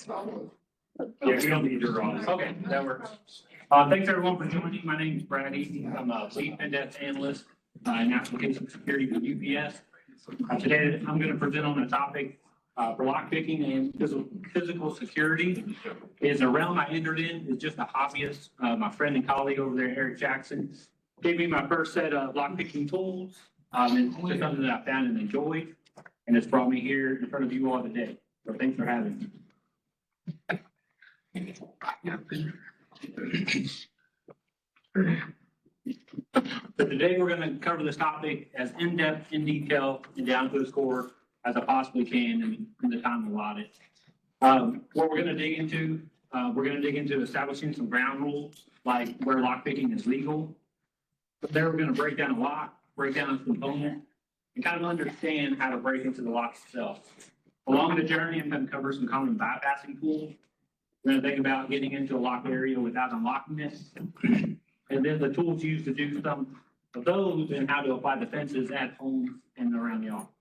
Yeah, we don't need your drawings. Okay, that works. Thanks everyone for joining. My name is Brad Eadens. I'm a lead in-depth analyst in application security for UPS. Today, I'm going to present on a topic for lock picking and physical security. Is a realm I entered in is just a hobbyist. My friend and colleague over there, Eric Jackson, gave me my first set of lock picking tools. And it's just something that I found and enjoyed, and it's brought me here in front of you all today. So thanks for having me. So today we're going to cover this topic as in-depth, in detail, and down to the score as I possibly can in the time allotted. What we're going to dig into, establishing some ground rules, like where lockpicking is legal. But then we're going to break down a lock, break down its component, and kind of understand how to break into the lock itself. Along the journey, I'm going to cover some common bypassing tools. We're going to think about getting into a locked area without unlocking it. And then the tools used to do some of those and how to apply defenses at home and around the office.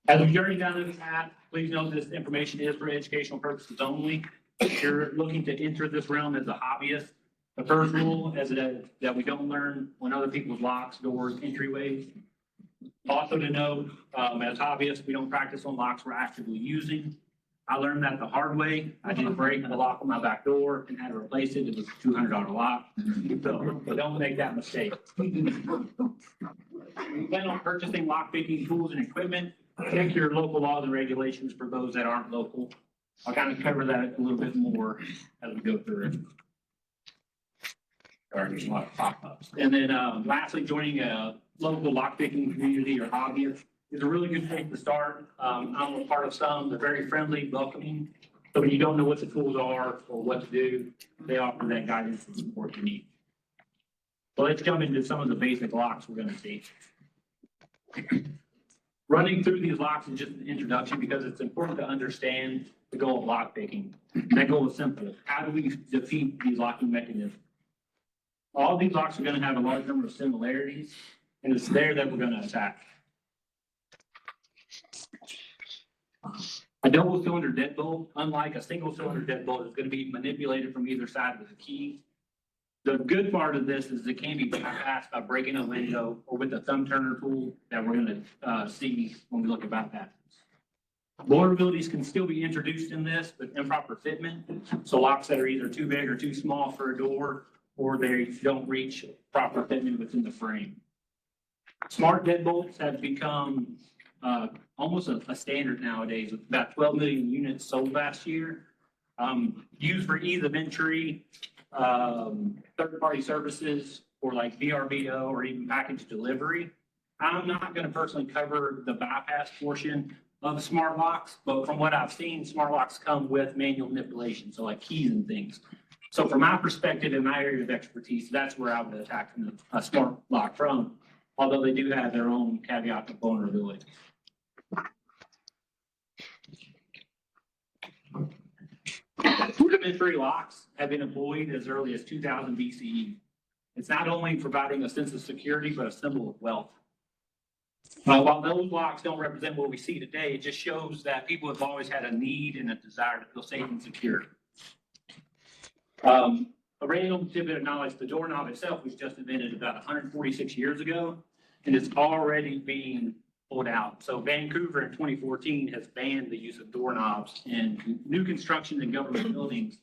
As we journey down this path, please note this information is for educational purposes only. If you're looking to enter this realm as a hobbyist, the first rule is that we don't learn on other people's locks, doors, entryways. Also to note, as hobbyists, we don't practice on locks we're actively using. I learned that the hard way. I did break the lock on my back door and had to replace it. It was a $200 lock. So don't make that mistake. We plan on purchasing lock picking tools and equipment. Check your local laws and regulations for those that aren't local. I'll kind of cover that a little bit more as we go through it. There's a lot of pop-ups. And then lastly, joining a local lockpicking community or hobbyist is a really good place to start. I'm a part of some. They're very friendly, welcoming. So when you don't know what the tools are or what to do, they offer that guidance and support you need. So let's jump into some of the basic locks we're going to see. Running through these locks is just an introduction because it's important to understand the goal of lockpicking. That goal is simple. How do we defeat these locking mechanisms? All these locks are going to have a large number of similarities, and it's there that we're going to attack. A double cylinder deadbolt, unlike a single cylinder deadbolt, is going to be manipulated from either side with a key. The good part of this is it can be bypassed by breaking a window or with a thumb turner tool that we're going to see when we look at bypasses. Vulnerabilities can still be introduced in this with improper fitment. So locks that are either too big or too small for a door, or they don't reach proper fitment within the frame. Smart deadbolts have become almost a standard nowadays, with about 12 million units sold last year. Used for ease of entry, third-party services, or like VRBO or even package delivery. I'm not going to personally cover the bypass portion of smart locks, but from what I've seen, smart locks come with manual manipulation, so like keys and things. So from my perspective, in my area of expertise, that's where I would attack a smart lock from, although they do have their own caveat of vulnerability. Rudimentary locks have been employed as early as 2000 BCE. It's not only providing a sense of security, but a symbol of wealth. While those locks don't represent what we see today, it just shows that people have always had a need and a desire to feel safe and secure. A random tidbit of knowledge, the doorknob itself was just invented about 146 years ago, and it's already being pulled out. So Vancouver in 2014 has banned the use of doorknobs in new construction and government buildings,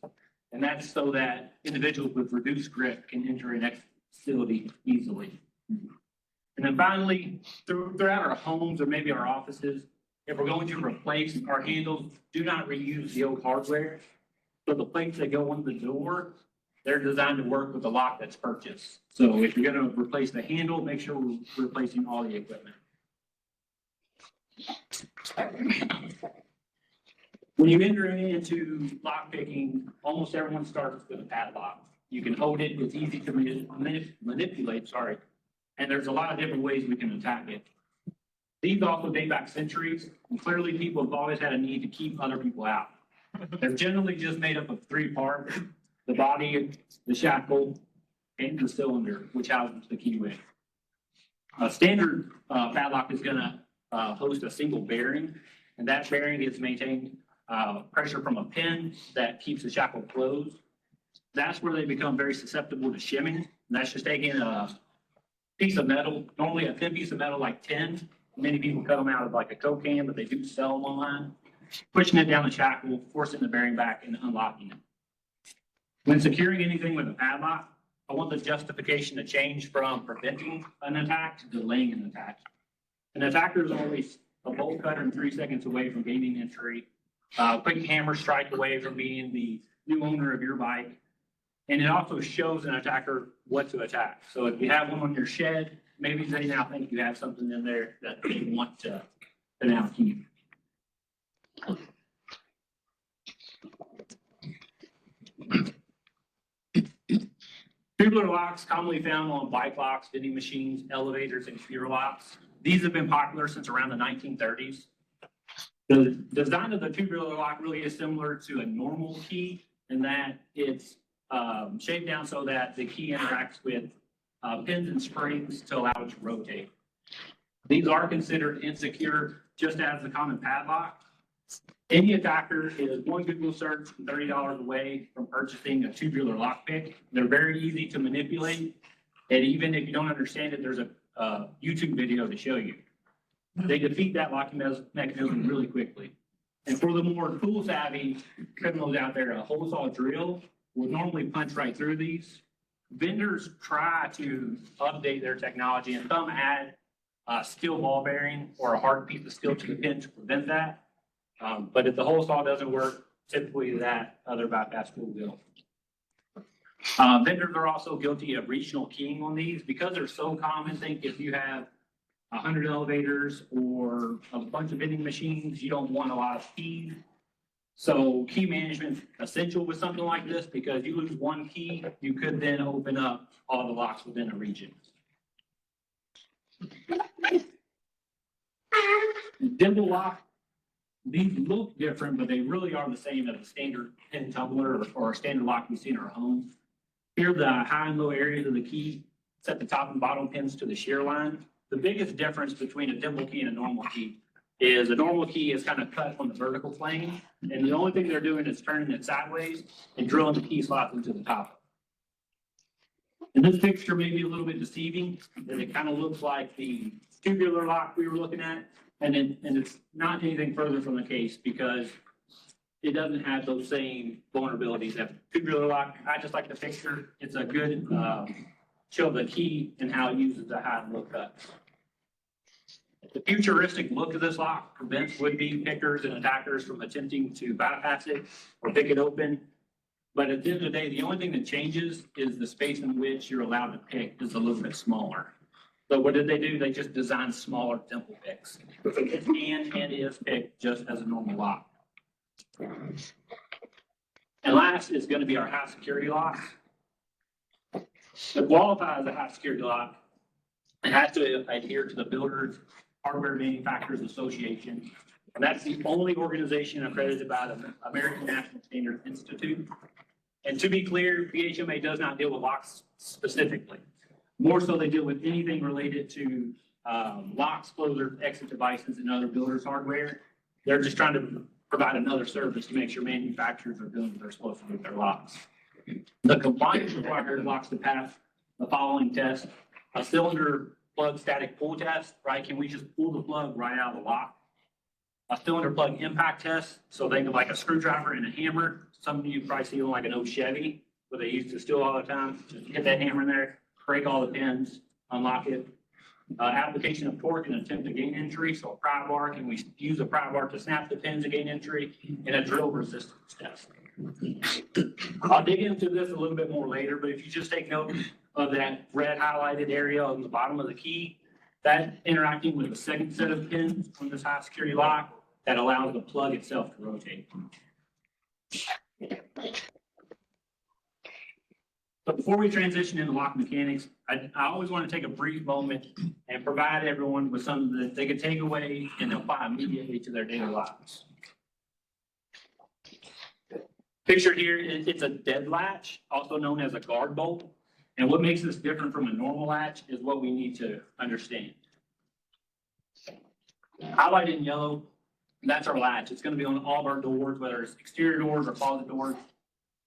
and that's so that individuals with reduced grip can enter an facility easily. And then finally, throughout our homes or maybe our offices, if we're going to replace our handles, do not reuse the old hardware. So the plates that go on the door, they're designed to work with the lock that's purchased. So if you're going to replace the handle, make sure we're replacing all the equipment. When you enter into lock picking, almost everyone starts with a padlock. You can hold it, it's easy to manipulate, and there's a lot of different ways we can attack it. These also date back centuries, and clearly people have always had a need to keep other people out. They're generally just made up of three parts: the body, the shackle, and the cylinder, which houses the keyway. A standard padlock is going to host a single bearing, and that bearing is maintained pressure from a pin that keeps the shackle closed. That's where they become very susceptible to shimming. And that's just taking a piece of metal, normally a thin piece of metal like tin. Many people cut them out of like a Coke can, but they do sell them online. Pushing it down the shackle, forcing the bearing back, and unlocking it. When securing anything with a padlock, I want the justification to change from preventing an attack to delaying an attack. An attacker is always a bolt cutter and 3 seconds away from gaining entry. Quick hammer strike away from being the new owner of your bike. And it also shows an attacker what to attack. So if you have one on your shed, maybe they now think you have something in there that they want to now keep. Tubular locks commonly found on bike locks, vending machines, elevators, and computer locks. These have been popular since around the 1930s. The design of the tubular lock really is similar to a normal key in that it's shaped down so that the key interacts with pins and springs to allow it to rotate. These are considered insecure just as the common padlock. Any attacker is one Google search and $30 away from purchasing a tubular lockpick. They're very easy to manipulate. And even if you don't understand it, there's a YouTube video to show you. They defeat that locking mechanism really quickly. And for the more tool savvy criminals out there, a hole saw drill will normally punch right through these. Vendors try to update their technology, and some add a steel ball bearing or a hard piece of steel to the pin to prevent that. But if the hole saw doesn't work, typically that other bypass tool will. Vendors are also guilty of regional keying on these because they're so common. Think if you have 100 elevators or a bunch of vending machines, you don't want a lot of keys. So key management is essential with something like this because you lose one key, you could then open up all the locks within a region. Dimple lock. These look different, but they really are the same as a standard pin tumbler or a standard lock we see in our homes. Here, the high and low areas of the key set the top and bottom pins to the shear line. The biggest difference between a dimple key and a normal key is a normal key is kind of cut on the vertical plane, and the only thing they're doing is turning it sideways and drilling the key slots into the top. And this picture may be a little bit deceiving, and it kind of looks like the tubular lock we were looking at. And it's not anything further from the case because it doesn't have those same vulnerabilities that tubular lock. I just like the picture. It's a good show of the key and how it uses the high and low cuts. The futuristic look of this lock prevents would-be pickers and attackers from attempting to bypass it or pick it open. But at the end of the day, the only thing that changes is the space in which you're allowed to pick is a little bit smaller. So what did they do? They just designed smaller dimple picks. It can and is picked just as a normal lock. And last is going to be our high security lock. To qualify as a high security lock, it has to adhere to the Builders Hardware Manufacturers Association. And that's the only organization accredited by the American National Standards Institute. And to be clear, BHMA does not deal with locks specifically. More so, they deal with anything related to locks, closers, exit devices, and other builders' hardware. They're just trying to provide another service to make sure manufacturers are doing what they're supposed to do with their locks. The compliance required locks to pass the following test: a cylinder plug static pull test, right? Can we just pull the plug right out of the lock? A cylinder plug impact test, so think of like a screwdriver and a hammer. Some of you probably see them like an old Chevy, where they used to steal all the time. Just hit that hammer in there, break all the pins, unlock it. Application of torque and attempt to gain entry. So a pry bar, can we use a pry bar to snap the pins to gain entry? And a drill resistance test. I'll dig into this a little bit more later, but if you just take note of that red highlighted area on the bottom of the key, that interacting with the second set of pins on this high security lock that allows the plug itself to rotate. But before we transition into lock mechanics, I always want to take a brief moment and provide everyone with something that they can take away and apply immediately to their daily lives. Picture here, it's a dead latch, also known as a guard bolt. And what makes this different from a normal latch is what we need to understand. Highlighted in yellow, that's our latch. It's gonna be on all of our doors, whether it's exterior doors or closet doors.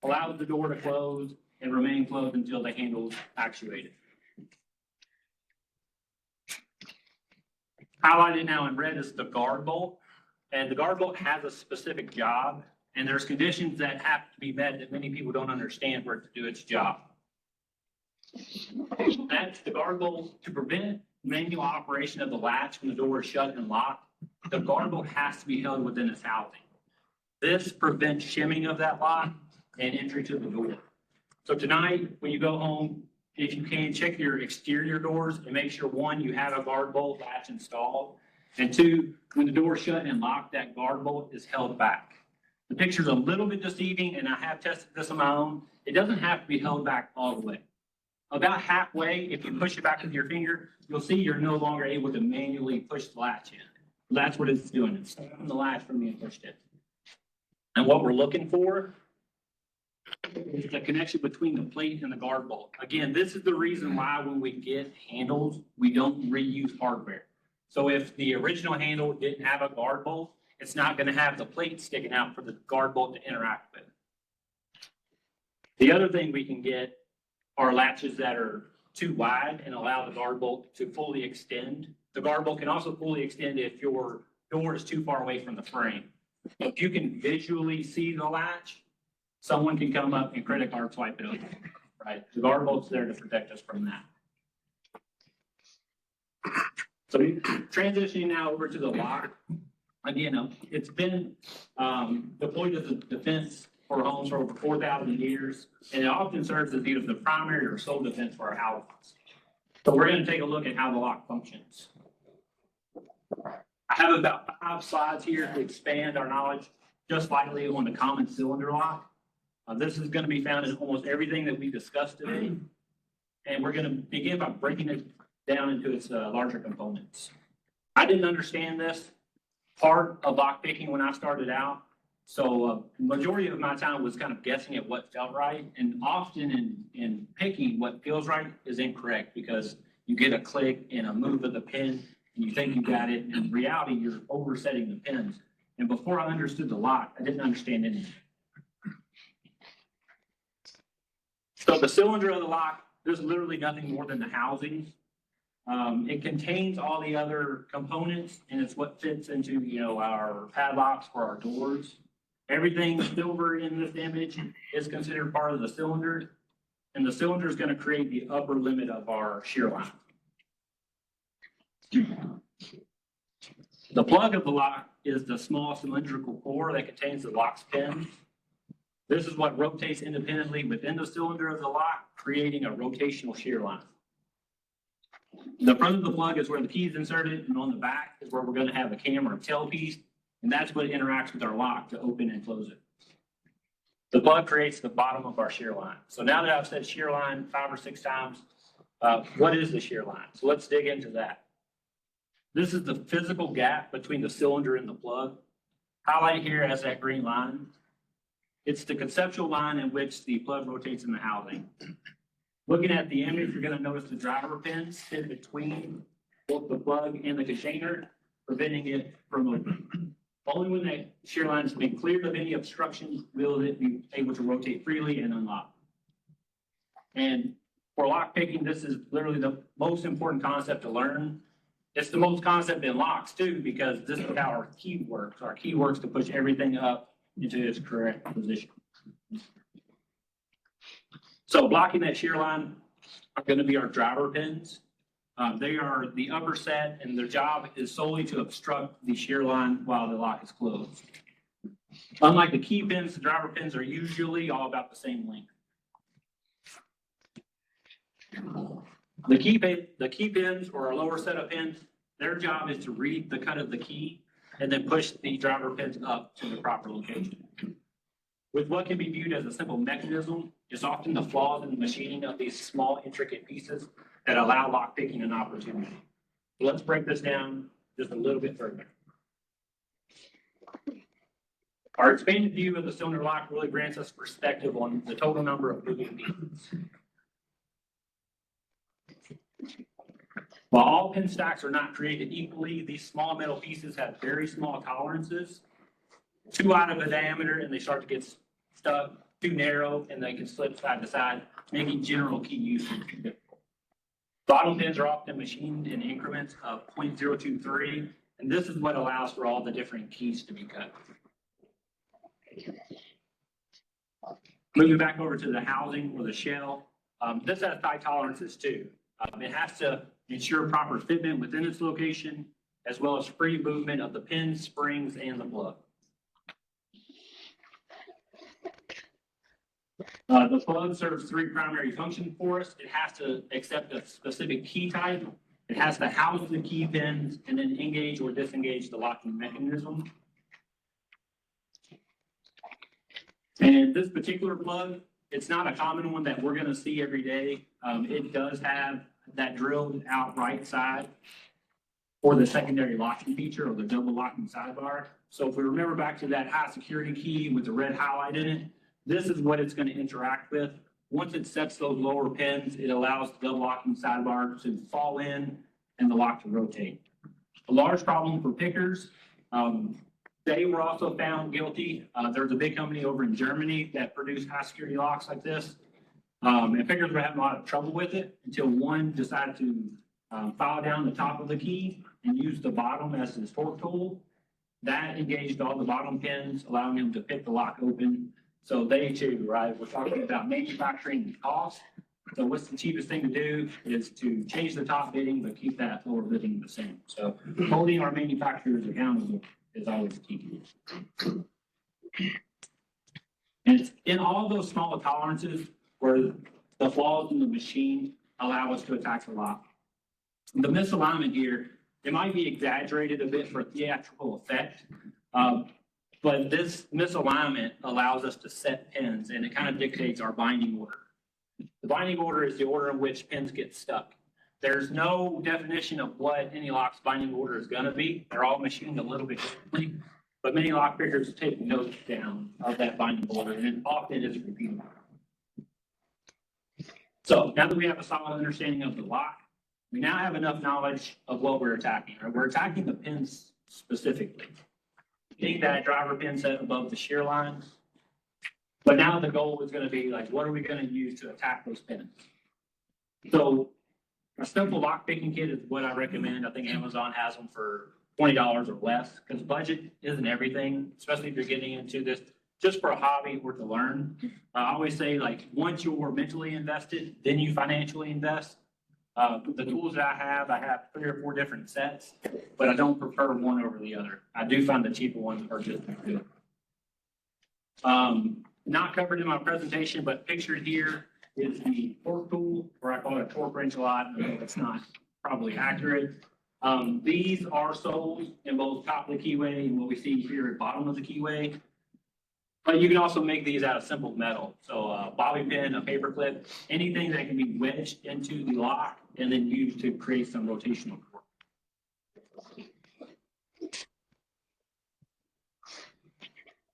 Allows the door to close and remain closed until the handle is actuated. Highlighted now in red is the guard bolt, and the guard bolt has a specific job, and there's conditions that have to be met that many people don't understand for it to do its job. That's the guard bolt to prevent manual operation of the latch when the door is shut and locked. The guard bolt has to be held within its housing. This prevents shimming of that lock and entry to the door. So tonight, when you go home, if you can, check your exterior doors and make sure, one, you have a guard bolt latch installed, and two, when the door is shut and locked, that guard bolt is held back. The picture's a little bit deceiving, and I have tested this on my own. It doesn't have to be held back all the way. About halfway, if you push it back with your finger, you'll see you're no longer able to manually push the latch in. That's what it's doing. It's stopping the latch from being pushed in. And what we're looking for is the connection between the plate and the guard bolt. Again, this is the reason why when we get handles, we don't reuse hardware. So if the original handle didn't have a guard bolt, it's not going to have the plate sticking out for the guard bolt to interact with. The other thing we can get are latches that are too wide and allow the guard bolt to fully extend. The guard bolt can also fully extend if your door is too far away from the frame. If you can visually see the latch, someone can come up and credit card swipe it open, right? The guard bolt's there to protect us from that. So transitioning now over to the lock. Again, it's been deployed as a defense for homes for over 4,000 years, and it often serves as either the primary or sole defense for our houses. So we're going to take a look at how the lock functions. I have about 5 slides here to expand our knowledge just slightly on the common cylinder lock. This is going to be found in almost everything that we discussed today, and we're going to begin by breaking it down into its larger components. I didn't understand this part of lock picking when I started out, so majority of my time was kind of guessing at what felt right, and often in picking what feels right is incorrect because you get a click and a move of the pin and you think you got it, and in reality you're oversetting the pins. And before I understood the lock, I didn't understand anything. So the cylinder of the lock, there's literally nothing more than the housing. It contains all the other components, and it's what fits into, our padlocks for our doors. Everything silver in this image is considered part of the cylinder, and the cylinder is going to create the upper limit of our shear line. The plug of the lock is the small cylindrical core that contains the lock's pin. This is what rotates independently within the cylinder of the lock, creating a rotational shear line. The front of the plug is where the key is inserted, and on the back is where we're going to have a cam or a tail piece, and that's what interacts with our lock to open and close it. The plug creates the bottom of our shear line. So now that I've said shear line 5 or 6 times, what is the shear line? So let's dig into that. This is the physical gap between the cylinder and the plug. Highlighted here as that green line. It's the conceptual line in which the plug rotates in the housing. Looking at the image, you're going to notice the driver pins fit between both the plug and the container, preventing it from opening. Only when that shear line has been cleared of any obstruction will it be able to rotate freely and unlock. And for lock picking, this is literally the most important concept to learn. It's the most concept in locks too, because this is how our key works. Our key works to push everything up into its correct position. So blocking that shear line are going to be our driver pins. They are the upper set, and their job is solely to obstruct the shear line while the lock is closed. Unlike the key pins, the driver pins are usually all about the same length. The key pins, or our lower set of pins, their job is to read the cut of the key and then push the driver pins up to the proper location. With what can be viewed as a simple mechanism, is often the flaws in the machining of these small, intricate pieces that allow lock picking an opportunity. So let's break this down just a little bit further. Our expanded view of the cylinder lock really grants us perspective on the total number of moving pieces. While all pin stacks are not created equally, these small metal pieces have very small tolerances, too wide of a diameter, and they start to get stuck, too narrow, and they can slip side to side, making general key usage difficult. Bottom pins are often machined in increments of 0.023, and this is what allows for all the different keys to be cut. Moving back over to the housing or the shell, this has tight tolerances too. It has to ensure proper fitment within its location, as well as free movement of the pins, springs, and the plug. The plug serves three primary functions for us. It has to accept a specific key type. It has to house the key pins and then engage or disengage the locking mechanism. And this particular plug, it's not a common one that we're going to see every day. It does have that drilled out right side for the secondary locking feature or the double locking sidebar. So if we remember back to that high security key with the red highlight in it, this is what it's going to interact with. Once it sets those lower pins, it allows the double locking sidebar to fall in and the lock to rotate. A large problem for pickers. They were also found guilty. There's a big company over in Germany that produced high security locks like this. And pickers were having a lot of trouble with it until one decided to file down the top of the key and use the bottom as his torque tool. That engaged all the bottom pins, allowing him to pick the lock open. So they too, right? We're talking about manufacturing cost. So what's the cheapest thing to do is to change the top bitting, but keep that lower bitting the same. So holding our manufacturers accountable is always key. And it's in all those small tolerances where the flaws in the machine allow us to attack the lock. The misalignment here, it might be exaggerated a bit for theatrical effect, but this misalignment allows us to set pins, and it kind of dictates our binding order. The binding order is the order in which pins get stuck. There's no definition of what any lock's binding order is going to be. They're all machined a little bit differently, but many lock pickers take notes down of that binding order, and it often is repeatable. So now that we have a solid understanding of the lock, we now have enough knowledge of what we're attacking. Right? We're attacking the pins specifically. Getting that driver pin set above the shear line. But now the goal is going to be like, what are we going to use to attack those pins? So a simple lock picking kit is what I recommend. I think Amazon has them for $20 or less because budget isn't everything, especially if you're getting into this just for a hobby or to learn. I always say, like, once you're mentally invested, then you financially invest. The tools that I have 3 or 4 different sets, but I don't prefer one over the other. I do find the cheaper ones are just as good. Not covered in my presentation, but pictured here is the torque tool, or I call it a torque wrench a lot. It's not probably accurate. These are sold in both top of the keyway and what we see here at bottom of the keyway. But you can also make these out of simple metal. So a bobby pin, a paper clip, anything that can be wedged into the lock and then used to create some rotational torque.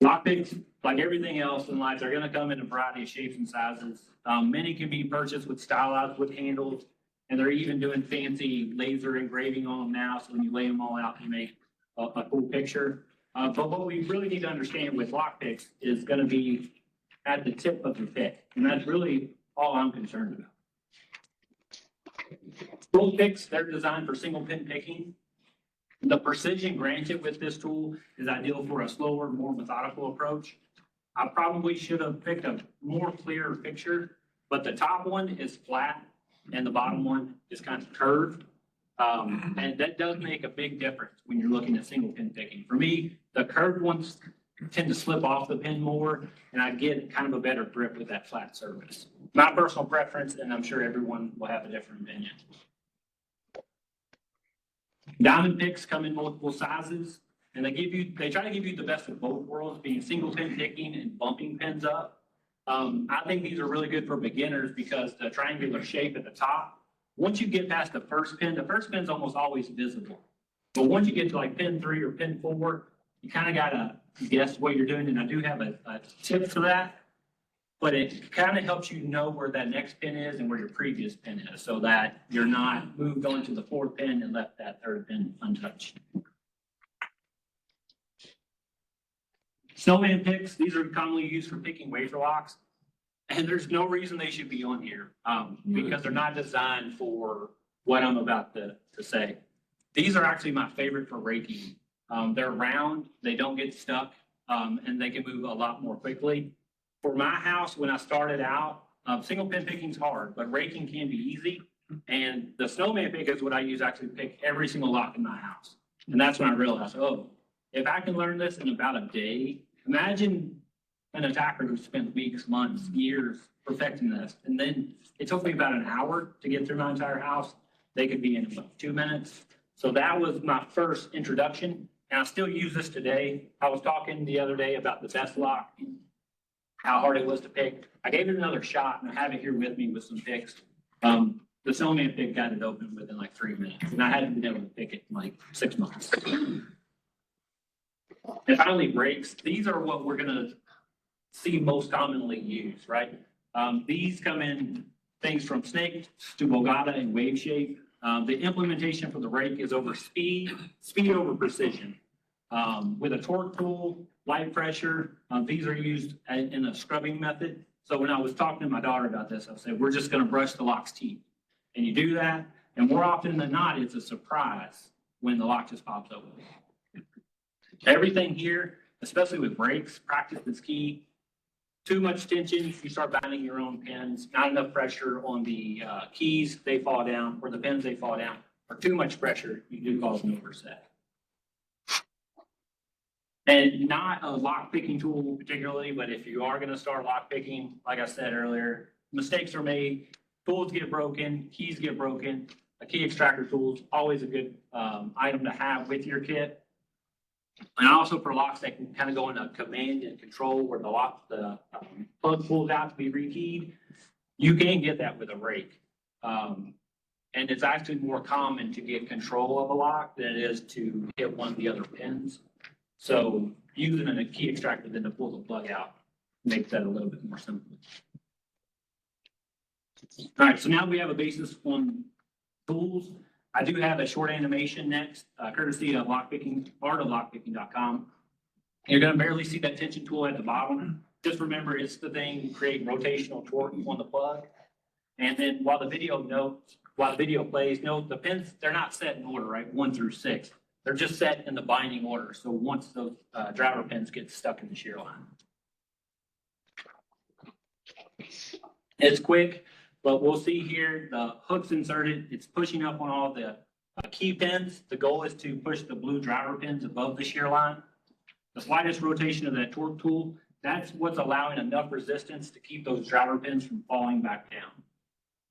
Lock picks, like everything else in life, are going to come in a variety of shapes and sizes. Many can be purchased with stylized wood handles, and they're even doing fancy laser engraving on them now. So when you lay them all out, you make a cool picture. But what we really need to understand with lock picks is going to be at the tip of your pick. And that's really all I'm concerned about. Both picks, they're designed for single pin picking. The precision granted with this tool is ideal for a slower, more methodical approach. I probably should have picked a more clear picture, but the top one is flat and the bottom one is kind of curved. And that does make a big difference when you're looking at single pin picking. For me, the curved ones tend to slip off the pin more, and I get kind of a better grip with that flat surface. My personal preference, and I'm sure everyone will have a different opinion. Diamond picks come in multiple sizes, and they try to give you the best of both worlds, being single pin picking and bumping pins up. I think these are really good for beginners because the triangular shape at the top, once you get past the first pin's almost always visible. But once you get to like pin 3 or pin 4, you kind of got to guess what you're doing. And I do have a tip for that. but it kind of helps you know where that next pin is and where your previous pin is, so that you're not moved on to the fourth pin and left that third pin untouched. Snowman picks, these are commonly used for picking wafer locks, and there's no reason they should be on here, because they're not designed for what I'm about to say. These are actually my favorite for raking. They're round, they don't get stuck, and they can move a lot more quickly. For my house, when I started out, single pin picking is hard, but raking can be easy. And the Snowman pick is what I use actually to pick every single lock in my house. And that's when I realized, oh, if I can learn this in about a day, imagine an attacker who spent weeks, months, years perfecting this. And then it took me about an hour to get through my entire house. They could be in about 2 minutes. So that was my first introduction. And I still use this today. I was talking the other day about the best lock, how hard it was to pick. I gave it another shot, and I have it here with me with some picks. The Snowman pick got it open within like 3 minutes, and I hadn't been able to pick it in like 6 months. And finally, brakes. These are what we're gonna see most commonly used, right? These come in things from snake to bogata and wave shape. The implementation for the brake is over speed over precision. With a torque tool, light pressure, these are used in a scrubbing method. So when I was talking to my daughter about this, I said, we're just gonna brush the lock's teeth. And you do that, and more often than not, it's a surprise when the lock just pops open. Everything here, especially with brakes, practice is key. Too much tension, you start binding your own pins. Not enough pressure on the keys, they fall down, or the pins, they fall down. Or too much pressure, you do cause an overset. And not a lock picking tool particularly, but if you are gonna start lock picking, like I said earlier, mistakes are made, tools get broken, keys get broken. A key extractor tool is always a good item to have with your kit. And also for locks that can kind of go into command and control where the lock, the plug pulls out to be rekeyed, you can get that with a rake. And it's actually more common to get control of a lock than it is to hit one of the other pins. So using a key extractor then to pull the plug out makes that a little bit more simple. All right, so now we have a basis on tools. I do have a short animation next, courtesy of lockpicking, artoflockpicking.com. You're gonna barely see that tension tool at the bottom. Just remember, it's the thing creating rotational torque on the plug. And then while the video plays, note the pins, they're not set in order, right? 1 through 6. They're just set in the binding order. So once those driver pins get stuck in the shear line. It's quick, but we'll see here the hook's inserted. It's pushing up on all the key pins. The goal is to push the blue driver pins above the shear line. The slightest rotation of that torque tool, that's what's allowing enough resistance to keep those driver pins from falling back down.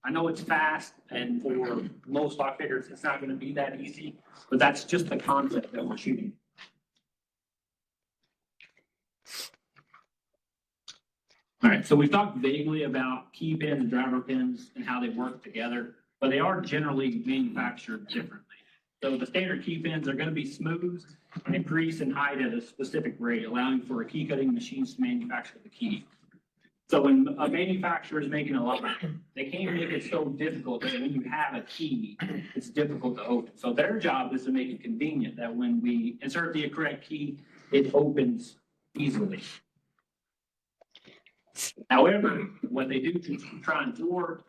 I know it's fast, and for most lock pickers, it's not going to be that easy, but that's just the concept that we're shooting. All right, so we've talked vaguely about key pins and driver pins and how they work together, but they are generally manufactured differently. So the standard key pins are going to be smooth and increase in height at a specific rate, allowing for a key cutting machines to manufacture the key. So when a manufacturer is making a lock, they can't make it so difficult that when you have a key, it's difficult to open. So their job is to make it convenient that when we insert the correct key, it opens easily. However, what they do to try and thwart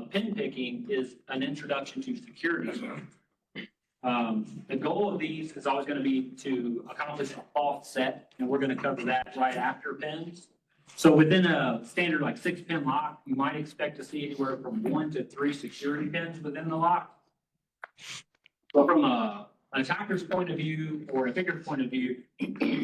pin picking is an introduction to security. The goal of these is always going to be to accomplish an offset, and we're going to cover that right after pins. So within a standard like 6-pin lock, you might expect to see anywhere from 1 to 3 security pins within the lock. But from an attacker's point of view or a picker's point of view,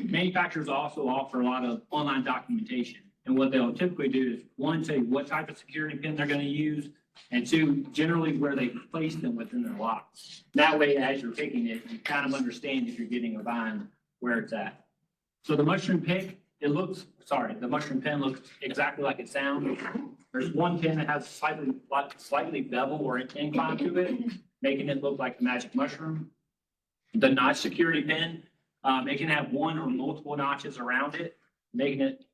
manufacturers also offer a lot of online documentation. And what they'll typically do is, 1, say what type of security pin they're going to use, and 2, generally where they place them within their lock. That way, as you're picking it, you kind of understand if you're getting a bind where it's at. So the mushroom pick, the mushroom pin looks exactly like it sounds. There's one pin that has slightly bevel or incline to it, making it look like the magic mushroom. The notch security pin, it can have 1 or multiple notches around it. making it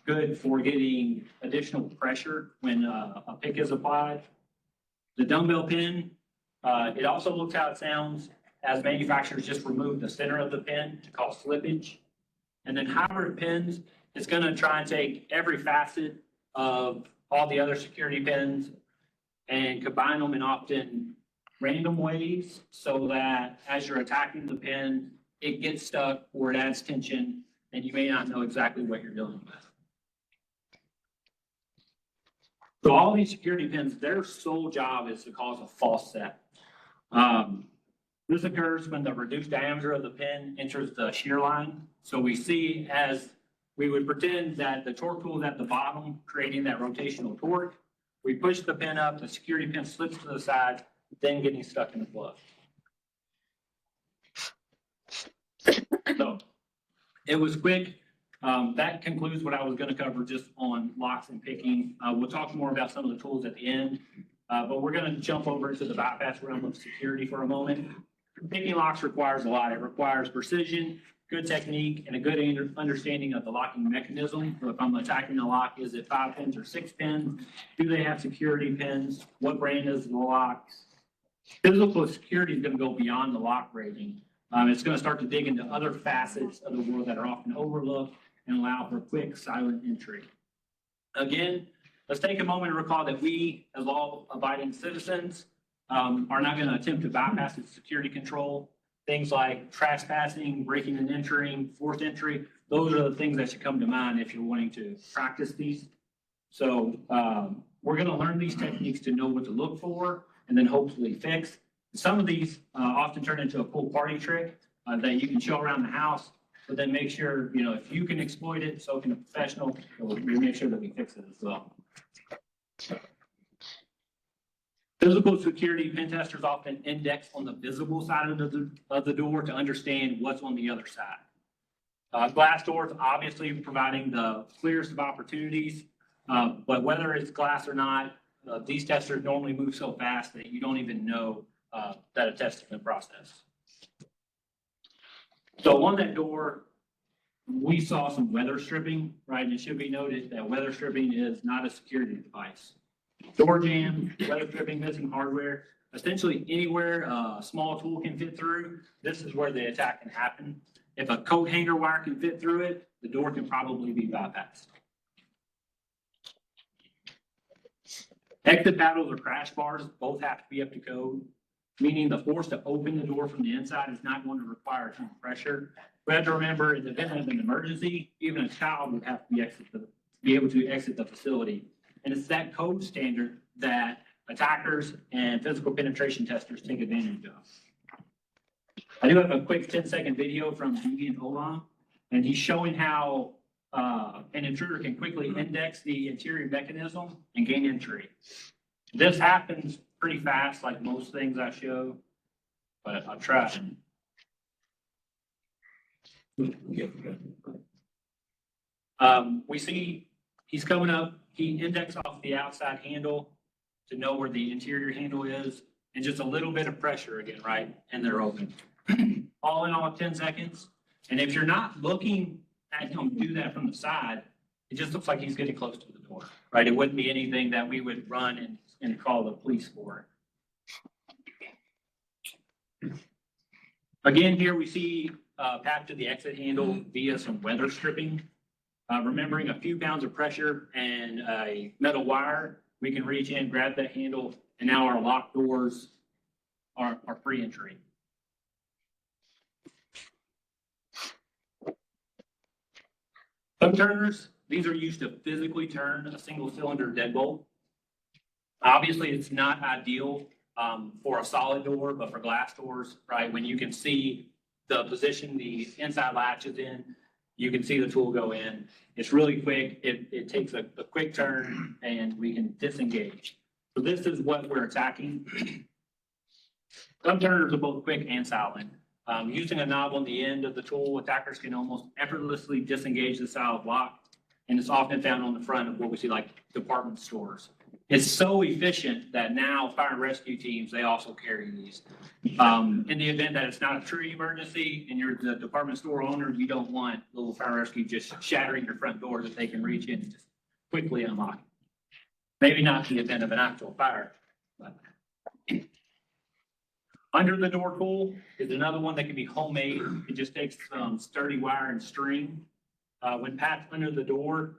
good for getting additional pressure when a pick is applied. The dumbbell pin, it also looks how it sounds, as manufacturers just remove the center of the pin to cause slippage. And then hybrid pins, it's going to try and take every facet of all the other security pins and combine them in often random ways so that as you're attacking the pin, it gets stuck or it adds tension and you may not know exactly what you're dealing with. So all these security pins, their sole job is to cause a false set. This occurs when the reduced diameter of the pin enters the shear line. So we see as we would pretend that the torque tool is at the bottom, creating that rotational torque. We push the pin up, the security pin slips to the side, then getting stuck in the glove. So it was quick. That concludes what I was going to cover just on locks and picking. We'll talk more about some of the tools at the end, but we're going to jump over to the bypass realm of security for a moment. Picking locks requires a lot. It requires precision, good technique, and a good understanding of the locking mechanism. So if I'm attacking a lock, is it 5 pins or 6 pins? Do they have security pins? What brand is the lock? Physical security is going to go beyond the lock rating. It's going to start to dig into other facets of the world that are often overlooked and allow for quick, silent entry. Again, let's take a moment to recall that we, as law-abiding citizens, are not going to attempt to bypass its security control. Things like trespassing, breaking and entering, forced entry, those are the things that should come to mind if you're wanting to practice these. So we're going to learn these techniques to know what to look for and then hopefully fix. Some of these often turn into a cool party trick that you can show around the house, but then make sure, you know, if you can exploit it, so can a professional. So we make sure that we fix it as well. Physical security pen testers often index on the visible side of the door to understand what's on the other side. Glass doors obviously providing the clearest of opportunities, but whether it's glass or not, these testers normally move so fast that you don't even know that a test has been processed. So on that door, we saw some weather stripping, right? And it should be noted that weather stripping is not a security device. Door jam, weather stripping, missing hardware, essentially anywhere a small tool can fit through, this is where the attack can happen. If a coat hanger wire can fit through it, the door can probably be bypassed. Exit paddles or crash bars both have to be up to code, meaning the force to open the door from the inside is not going to require a ton of pressure. We have to remember, in the event of an emergency, even a child would have to be able to exit the facility. And it's that code standard that attackers and physical penetration testers take advantage of. I do have a quick 10-second video from Deviant Olam, and he's showing how an intruder can quickly index the interior mechanism and gain entry. This happens pretty fast, like most things I show, but I'll try. We see he's coming up. He indexed off the outside handle to know where the interior handle is, and just a little bit of pressure again, right? And they're open. All in all, 10 seconds. And if you're not looking at him do that from the side, it just looks like he's getting close to the door, right? It wouldn't be anything that we would run and call the police for. Again, here we see path to the exit handle via some weather stripping. Remembering a few pounds of pressure and a metal wire, we can reach in, grab that handle, and now our locked doors are free entry. Thumb turners, these are used to physically turn a single cylinder deadbolt. Obviously, it's not ideal for a solid door, but for glass doors, right? When you can see the position the inside latch is in, you can see the tool go in. It's really quick. It takes a quick turn and we can disengage. So this is what we're attacking. Thumb turners are both quick and silent. Using a knob on the end of the tool, attackers can almost effortlessly disengage the solid lock, and it's often found on the front of what we see like department stores. It's so efficient that now fire and rescue teams, they also carry these. In the event that it's not a true emergency and you're the department store owner, you don't want little fire and rescue just shattering your front door that they can reach in and just quickly unlock. Maybe not in the event of an actual fire, but. Under the door tool is another one that can be homemade. It just takes some sturdy wire and string. When packed under the door,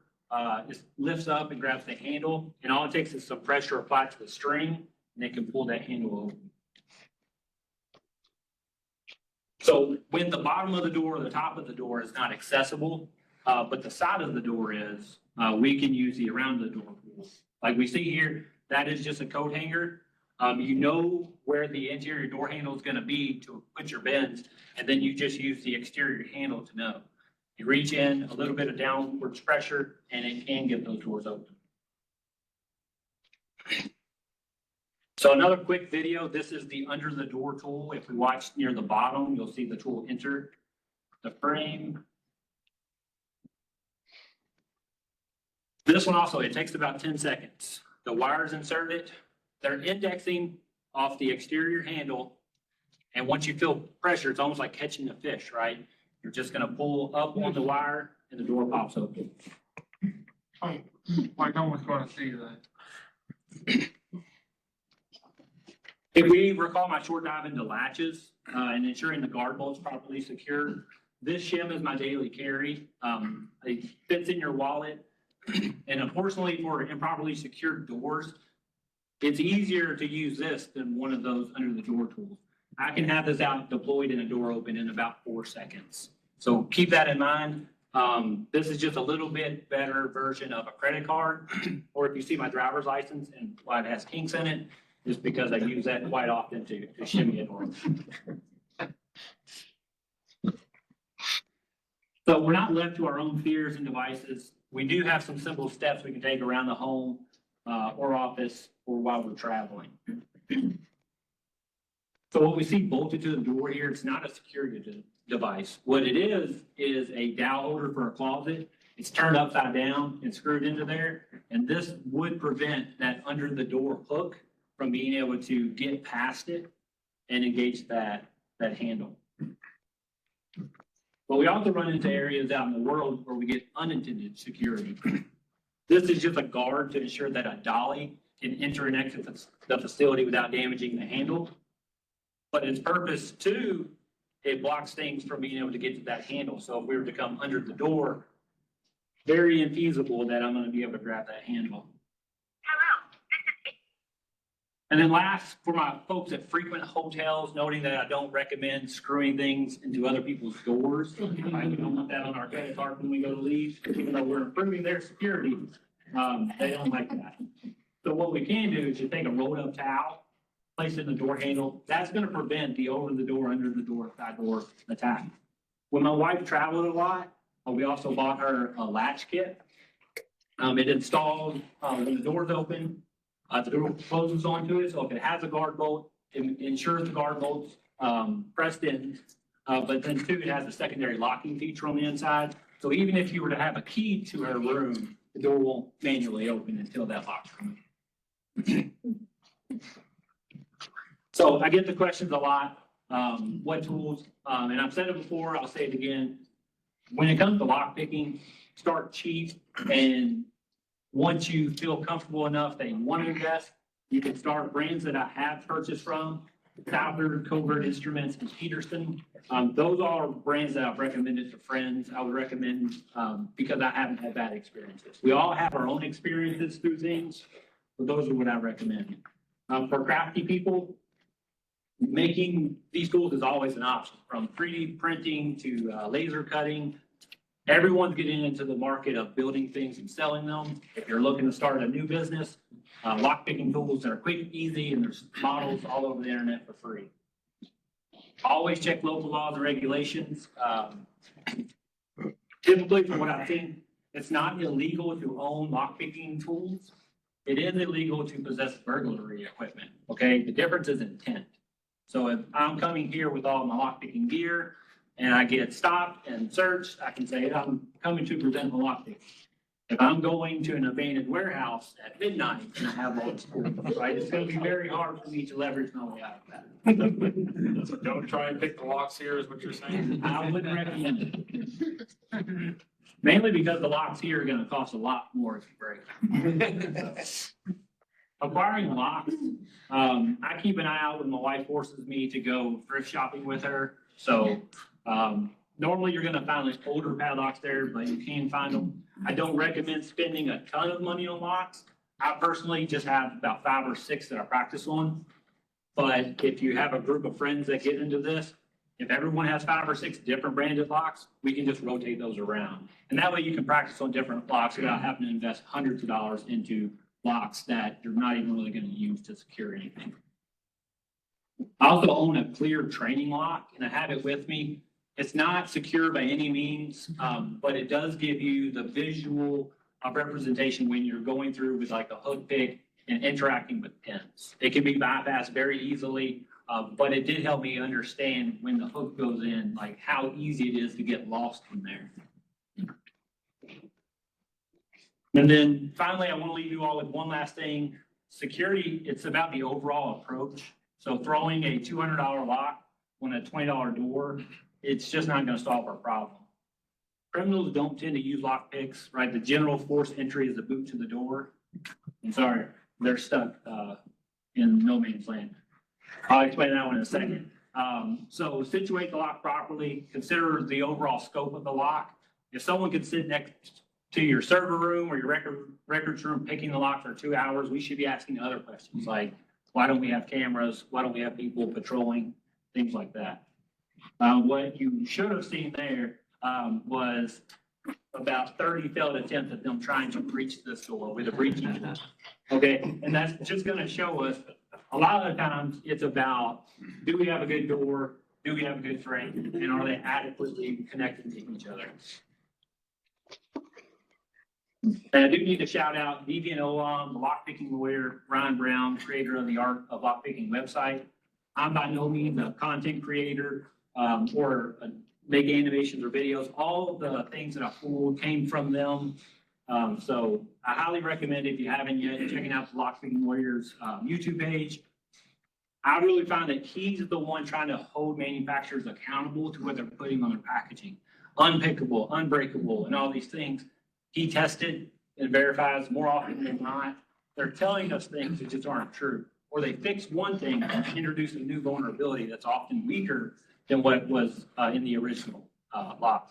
it lifts up and grabs the handle, and all it takes is some pressure applied to the string, and it can pull that handle over. So when the bottom of the door or the top of the door is not accessible, but the side of the door is, we can use the around the door tool. Like we see here, that is just a coat hanger. You know where the interior door handle is going to be to put your bends, and then you just use the exterior handle to know. You reach in, a little bit of downwards pressure, and it can get those doors open. So another quick video, this is the under the door tool. If we watch near the bottom, you'll see the tool enter the frame. This one also, it takes about 10 seconds. The wires inserted, they're indexing off the exterior handle. And once you feel pressure, it's almost like catching a fish, right? You're just gonna pull up on the wire and the door pops open. Oh, like no one's gonna see that. If we recall my short dive into latches and ensuring the guard bolt's properly secured, this shim is my daily carry. It fits in your wallet. And unfortunately for improperly secured doors, it's easier to use this than one of those under the door tools. I can have this out deployed in a door open in about 4 seconds. So keep that in mind. This is just a little bit better version of a credit card. Or if you see my driver's license and why it has kinks in it, is because I use that quite often to shimmy a door. So we're not left to our own fears and devices. We do have some simple steps we can take around the home or office or while we're traveling. So what we see bolted to the door here, it's not a security device. What it is a dowel holder for a closet. It's turned upside down and screwed into there. And this would prevent that under the door hook from being able to get past it and engage that handle. But we also run into areas out in the world where we get unintended security. This is just a guard to ensure that a dolly can enter and exit the facility without damaging the handle. But its purpose too, it blocks things from being able to get to that handle. So if we were to come under the door, very infeasible that I'm going to be able to grab that handle. And then last, for my folks at frequent hotels, noting that I don't recommend screwing things into other people's doors. Right? We don't want that on our credit card when we go to leave, even though we're improving their security. They don't like that. So what we can do is just take a rolled up towel, place it in the door handle. That's going to prevent the over the door, under the door, side door attack. When my wife traveled a lot, we also bought her a latch kit. It installs when the door's open. The door closes onto it, so if it has a guard bolt, it ensures the guard bolt's pressed in. But then too, it has a secondary locking feature on the inside. So even if you were to have a key to her room, the door won't manually open until that lock's removed. So I get the questions a lot. What tools? And I've said it before, I'll say it again. When it comes to lock picking, start cheap, and once you feel comfortable enough that you want to invest, you can start brands that I have purchased from, Southern, Covert Instruments, and Peterson. Those are brands that I've recommended to friends. I would recommend because I haven't had bad experiences. We all have our own experiences through things, but those are what I recommend. For crafty people, making these tools is always an option, from 3D printing to laser cutting. Everyone's getting into the market of building things and selling them. If you're looking to start a new business, lock-picking tools that are quick, easy, and there's models all over the internet for free. Always check local laws and regulations. Typically, from what I've seen, it's not illegal to own lock-picking tools. It is illegal to possess burglary equipment, okay? The difference is intent. So if I'm coming here with all my lock-picking gear, and I get stopped and searched, I can say I'm coming to present a lockpick. If I'm going to an abandoned warehouse at midnight and I have all this, right, it's gonna be very hard for me to leverage my way out of that. So don't try and pick the locks here, is what you're saying? I wouldn't recommend it. Mainly because the locks here are gonna cost a lot more if you break them. Acquiring locks, I keep an eye out when my wife forces me to go thrift shopping with her. So, normally you're gonna find like older padlocks there, but you can find them. I don't recommend spending a ton of money on locks. I personally just have about 5 or 6 that I practice on. But if you have a group of friends that get into this, if everyone has 5 or 6 different branded locks, we can just rotate those around. And that way you can practice on different locks without having to invest hundreds of dollars into locks that you're not even really gonna use to secure anything. I also own a clear training lock and I have it with me. It's not secure by any means, but it does give you the visual representation when you're going through with like a hook pick and interacting with pins. It can be bypassed very easily, but it did help me understand when the hook goes in, like how easy it is to get lost in there. And then finally, I want to leave you all with one last thing. Security, it's about the overall approach. So throwing a $200 lock on a $20 door, it's just not going to solve our problem. Criminals don't tend to use lock picks, right? The general force entry is the boot to the door. I'm sorry, they're stuck in no man's land. I'll explain that one in a second. So situate the lock properly. Consider the overall scope of the lock. If someone could sit next to your server room or your records room picking the lock for 2 hours, we should be asking other questions like, why don't we have cameras? Why don't we have people patrolling? Things like that. What you should have seen there was about 30 failed attempts at them trying to breach this door with a breaching tool. Okay, and that's just gonna show us, a lot of the times, it's about, do we have a good door? Do we have a good frame? And are they adequately connected to each other? And I do need to shout out Deviant Olam, the lockpicking lawyer, Ryan Brown, creator of the Art of Lockpicking website. I'm by no means a content creator or make animations or videos. All of the things that I pulled came from them. So I highly recommend, if you haven't yet, checking out the Lockpicking Lawyers YouTube page. I really find that he's the one trying to hold manufacturers accountable to what they're putting on their packaging. Unpickable, unbreakable, and all these things. He tested and verifies more often than not. They're telling us things that just aren't true. Or they fix one thing and introduce a new vulnerability that's often weaker than what was in the original lock.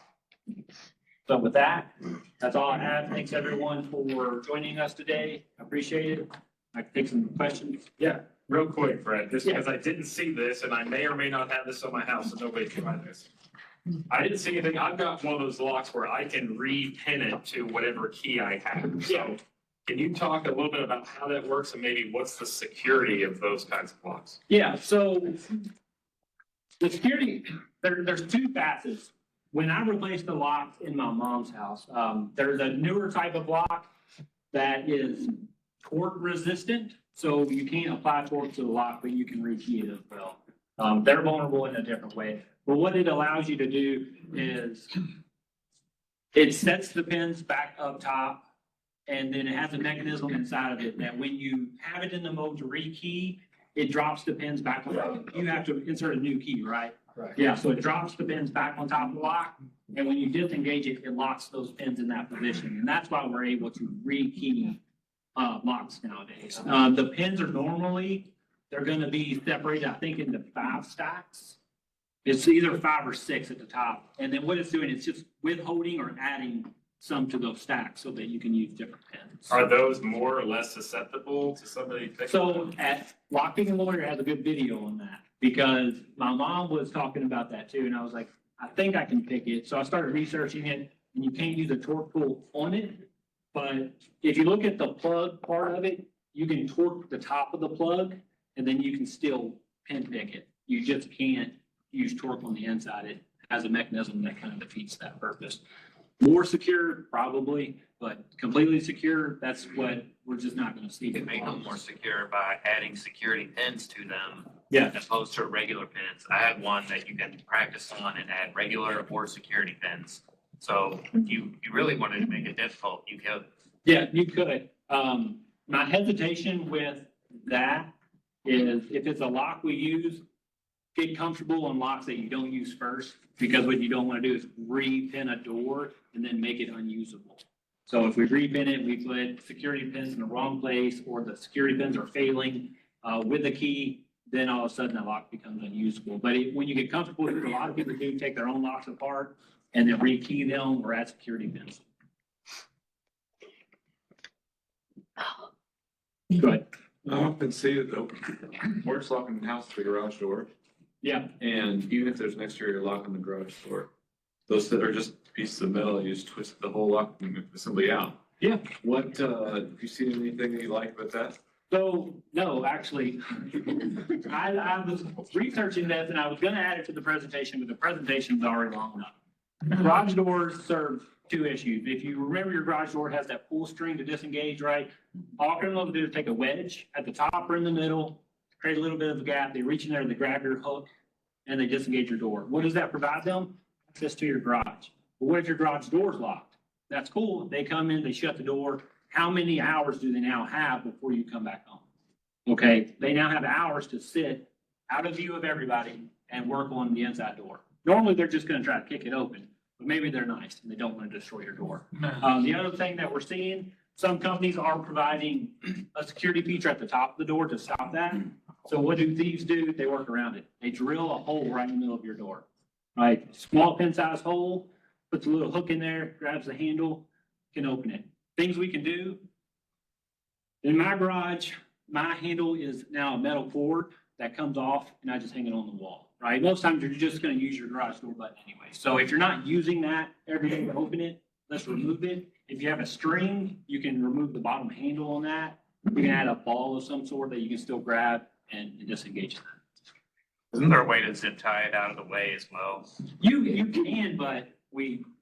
So with that, that's all I have. Thanks everyone for joining us today. I appreciate it. I can take some questions. Yeah, real quick, Fred, just Yeah. because I didn't see this and I may or may not have this on my house, so nobody can find this. I didn't see anything. I've got one of those locks where I can re-pin it to whatever key I have. So can you talk a little bit about how that works and maybe what's the security of those kinds of locks? Yeah, so the security, there's 2 facets. When I replaced the locks in my mom's house, there's a newer type of lock that is torque resistant. So you can't apply torque to the lock, but you can rekey it as well. They're vulnerable in a different way. But what it allows you to do is it sets the pins back up top, and then it has a mechanism inside of it that when you have it in the mode to rekey, it drops the pins back on top. You have to insert a new key, right? Right. Yeah, so it drops the pins back on top of the lock, and when you disengage it, it locks those pins in that position. And that's why we're able to rekey locks nowadays. The pins are normally, they're gonna be separated, I think, into 5 stacks. It's either 5 or 6 at the top. And then what it's doing, it's just withholding or adding some to those stacks so that you can use different pins. Are those more or less susceptible to somebody picking So them? at Lockpicking Lawyer has a good video on that because my mom was talking about that too. And I was like, I think I can pick it. So I started researching it, and you can't use a torque pull on it. But if you look at the plug part of it, you can torque the top of the plug and then you can still pin pick it. You just can't use torque on the inside. It has a mechanism that kind of defeats that purpose. More secure, probably, but completely secure, that's what we're just not gonna see. You can make them more secure by adding security pins to them. Yeah. As opposed to regular pins. I have one that you can practice on and add regular or security pins. So if you really wanted to make it difficult, you could. Yeah, you could. My hesitation with that is if it's a lock we use, get comfortable on locks that you don't use first, because what you don't want to do is re-pin a door and then make it unusable. So if we re-pin it, we put security pins in the wrong place, or the security pins are failing with the key, then all of a sudden the lock becomes unusable. But when you get comfortable with it, a lot of people do take their own locks apart and then re-key them or add security pins. Go ahead. I often see that the worst lock in the house is the garage door, Yeah, and even if there's an exterior lock on the garage door, those that are just pieces of metal, you just twist the whole lock assembly out. yeah. What, have you seen anything that you like about that? So, no, actually, I was researching this and I was gonna add it to the presentation, but the presentation's already long enough. Garage doors serve two issues. If you remember, your garage door has that pull string to disengage, right? All criminals do is take a wedge at the top or in the middle, create a little bit of a gap. They reach in there, they grab your hook, and they disengage your door. What does that provide them? Access to your garage. But what if your garage door is locked? That's cool. They come in, they shut the door. How many hours do they now have before you come back home? Okay, they now have hours to sit out of view of everybody and work on the inside door. Normally, they're just gonna try to kick it open, but maybe they're nice and they don't want to destroy your door. The other thing that we're seeing, some companies are providing a security feature at the top of the door to stop that. So what do thieves do? They work around it. They drill a hole right in the middle of your door, right? Small pin size hole, puts a little hook in there, grabs the handle, can open it. Things we can do. In my garage, my handle is now a metal cord that comes off and I just hang it on the wall, right? Most times you're just gonna use your garage door button anyway. So if you're not using that every day to open it, let's remove it. If you have a string, you can remove the bottom handle on that. You can add a ball of some sort that you can still grab and disengage that. Isn't there a way to zip tie it out of the way as well? You can, but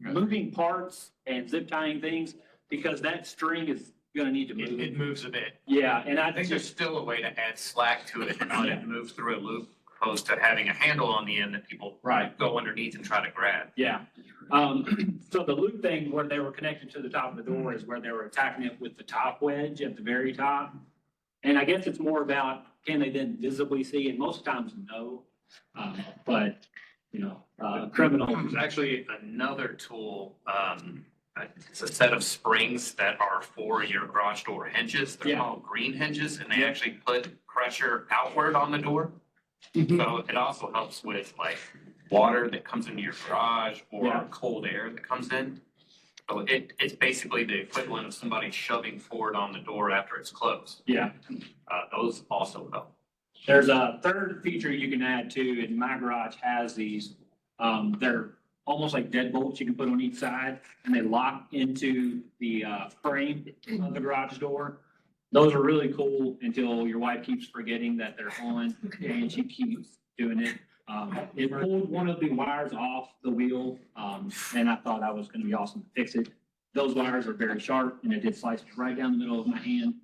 moving parts and zip tying things, because that string is gonna need to move. It moves a bit. Yeah, and I think there's still a way to add slack to it and not it moves through a loop, opposed to having a handle on the end that people Right. go underneath and try to grab. Yeah. So the loop thing where they were connected to the top of the door is where they were attacking it with the top wedge at the very top. And I guess it's more about, can they then visibly see? And most times, no. But, criminals. There's actually another tool, it's a set of springs that are for your garage door hinges. They're Yeah. called green hinges, and they actually put pressure outward on the door. Mhm. So it also helps with like water that comes into your garage or Yeah. cold air that comes in. So it's basically the equivalent of somebody shoving forward on the door after it's closed. Yeah. Those also help. There's a third feature you can add too, and my garage has these. They're almost like deadbolts you can put on each side, and they lock into the frame of the garage door. Those are really cool until your wife keeps forgetting that they're on, and she keeps doing it. It pulled one of the wires off the wheel, and I thought I was gonna be awesome to fix it. Those wires are very sharp, and it did slice right down the middle of my hand.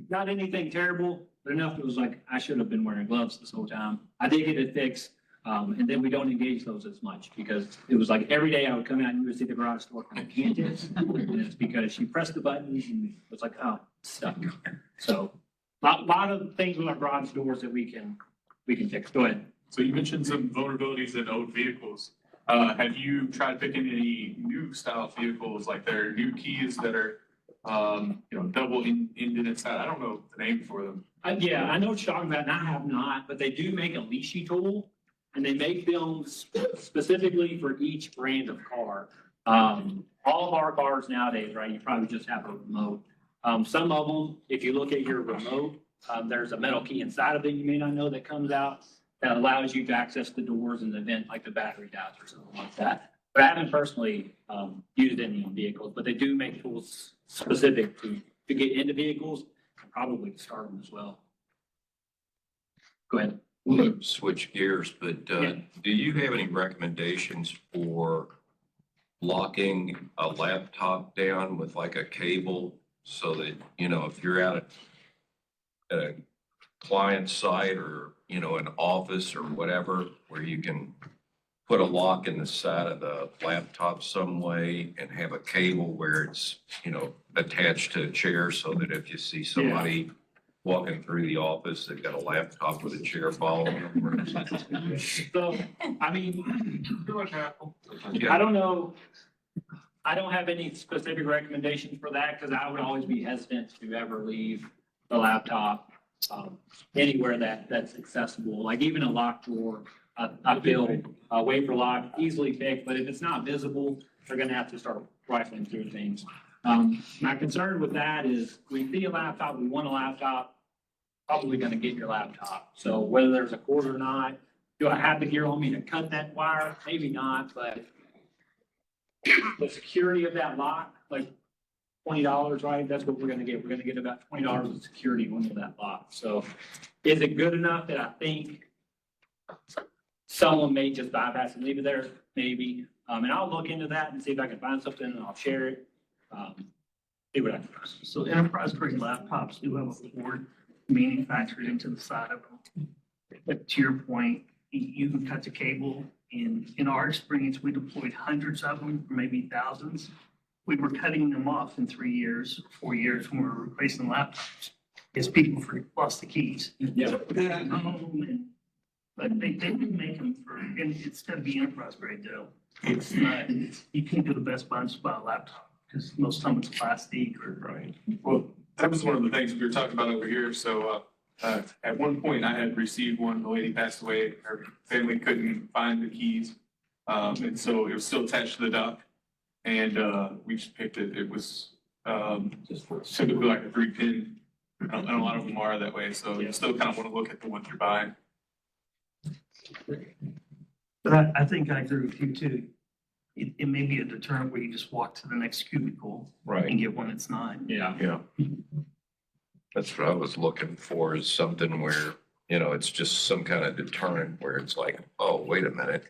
Not anything terrible, but enough it was like, I should have been wearing gloves this whole time. I did get it fixed, and then we don't engage those as much, because it was like every day I would come out and you would see the garage door, I can't do it. And it's because she pressed the buttons and it was like, oh, it's stuck. So, lot of things with our garage doors that we can fix. Go ahead. So you mentioned some vulnerabilities in old vehicles. Have you tried picking any new style vehicles, like there are new keys that are, double ended inside? I don't know the name for them. Yeah, I know what you're talking about, and I have not, but they do make a leashy tool, and they make them specifically for each brand of car. All of our cars nowadays, right, you probably just have a remote. Some of them, if you look at your remote, there's a metal key inside of it you may not know that comes out that allows you to access the doors in the event like the battery dies or something like that. But I haven't personally used any in vehicles, but they do make tools specific to get into vehicles and probably to start them as well. Go ahead. I'm going to switch gears, but Yeah. do you have any recommendations for locking a laptop down with like a cable so that, if you're out at a client site or, an office or whatever, where you can put a lock in the side of the laptop some way and have a cable where it's, attached to a chair so that if you see somebody walking through the office, they've got a laptop with a chair following them. So, I mean, Do it, Apple. I don't know. I don't have any specific recommendations for that because I would always be hesitant to ever leave the laptop anywhere that's accessible, like even a locked drawer. I feel a wafer lock easily picked, but if it's not visible, they're gonna have to start rifling through things. My concern with that is we see a laptop, we want a laptop, probably gonna get your laptop. So whether there's a cord or not, do I have the gear on me to cut that wire? Maybe not, but the security of that lock, like $20, right? That's what we're gonna get. We're gonna get about $20 of security onto that lock. So is it good enough that I think someone may just bypass and leave it there? Maybe. And I'll look into that and see if I can find something and I'll share it. See what I can find. So enterprise grade laptops do have a cord manufactured into the side of them. But to your point, you can cut the cable. In our experience, we deployed hundreds of them, or maybe thousands. We were cutting them off in 3 years, 4 years when we were replacing laptops. Because people lost the keys. Yeah. But they didn't make them for, and it's gotta be enterprise grade though. It's not, you can't go to Best Buy and just buy a laptop, because most of the time it's plastic or. Right. Well, that was one of the things we were talking about over here. So, at one point I had received one, the lady passed away, her family couldn't find the keys. And so it was still attached to the dock and, we just picked it. It was, just typically like a 3-pin. And a lot of them are that way. So you still kind of want to look at the ones you're buying. But I think I agree with you too. It may be a deterrent where you just walk to the next cubicle and get one that's not. Yeah. Yeah. That's what I was looking for, is something where, it's just some kind of deterrent where it's like, oh, wait a minute,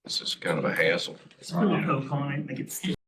this is kind of a hassle. Spill a Coke on it, make it stick.